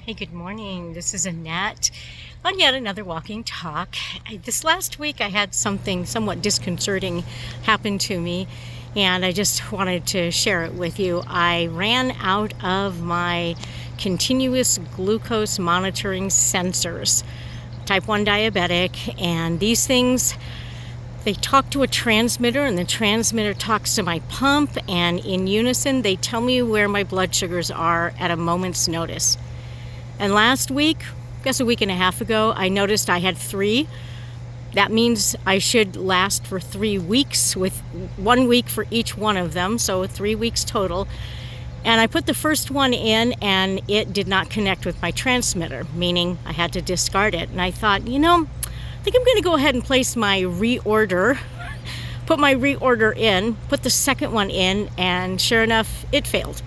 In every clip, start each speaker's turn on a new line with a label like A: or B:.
A: Hey, good morning. This is Annette on yet another walking talk. This last week I had something somewhat disconcerting happen to me, and I just wanted to share it with you. I ran out of my continuous glucose monitoring sensors. Type 1 diabetic, and these things, they talk to a transmitter, and the transmitter talks to my pump, and in unison they tell me where my blood sugars are at a moment's notice. And last week, I guess a week and a half ago, I noticed I had 3. That means I should last for 3 weeks, with 1 week for each one of them, so 3 weeks total. And I put the first one in, and it did not connect with my transmitter, meaning I had to discard it. And I thought, I think I'm going to go ahead and place my reorder, put my reorder in, put the second one in, and sure enough, it failed.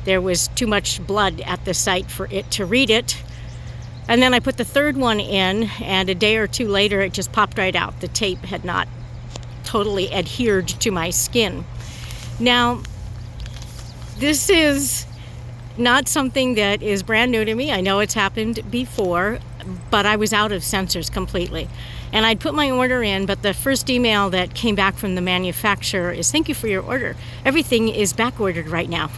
A: There was too much blood at the site for it to read it. And then I put the third one in, and a day or two later, it just popped right out. The tape had not totally adhered to my skin. Now, this is not something that is brand new to me. I know it's happened before, but I was out of sensors completely. And I'd put my order in, but the first email that came back from the manufacturer is, "Thank you for your order. Everything is back ordered right now.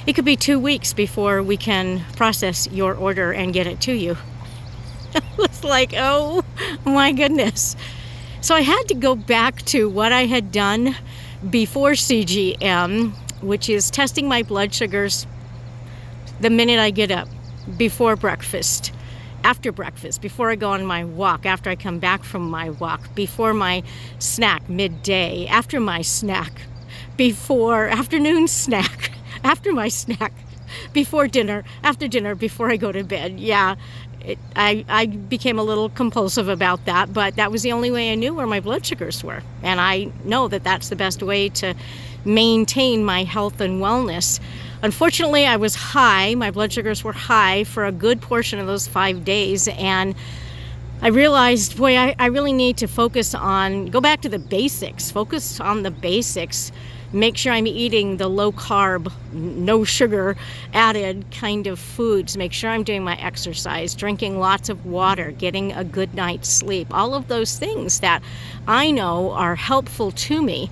A: It could be 2 weeks before we can process your order and get it to you." I was like, oh my goodness. So I had to go back to what I had done before CGM, which is testing my blood sugars the minute I get up, before breakfast, after breakfast, before I go on my walk, after I come back from my walk, before my snack midday, after my snack, before afternoon snack, after my snack, before dinner, after dinner, before I go to bed. Yeah, I became a little compulsive about that, but that was the only way I knew where my blood sugars were. And I know that that's the best way to maintain my health and wellness. Unfortunately, I was high. My blood sugars were high for a good portion of those 5 days, and I realized, boy, I really need to go back to the basics, focus on the basics. Make sure I'm eating the low carb, no sugar added kind of foods. Make sure I'm doing my exercise, drinking lots of water, getting a good night's sleep. All of those things that I know are helpful to me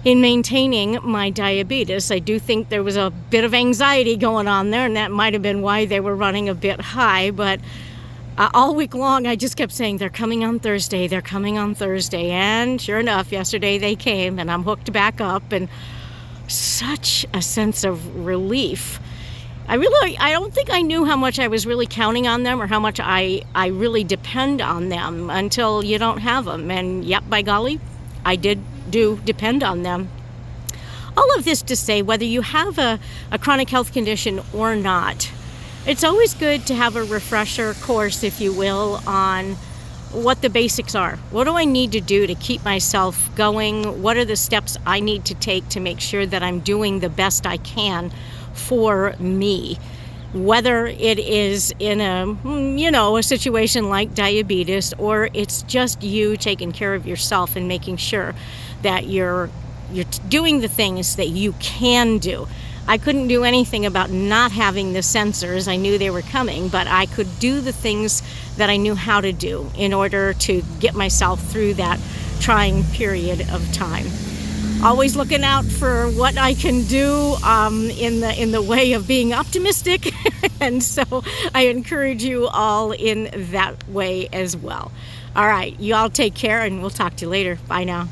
A: in maintaining my diabetes. I do think there was a bit of anxiety going on there, and that might have been why they were running a bit high, but all week long, I just kept saying, they're coming on Thursday, they're coming on Thursday. And sure enough, yesterday they came, and I'm hooked back up, and such a sense of relief. I don't think I knew how much I was really counting on them, or how much I really depend on them until you don't have them. And yep, by golly, I do depend on them. All of this to say, whether you have a chronic health condition or not, it's always good to have a refresher course, if you will, on what the basics are. What do I need to do to keep myself going? What are the steps I need to take to make sure that I'm doing the best I can for me? Whether it is in a situation like diabetes, or it's just you taking care of yourself and making sure that you're doing the things that you can do. I couldn't do anything about not having the sensors. I knew they were coming, but I could do the things that I knew how to do in order to get myself through that trying period of time. Always looking out for what I can do in the way of being optimistic, and so I encourage you all in that way as well. All right, you all take care, and we'll talk to you later. Bye now.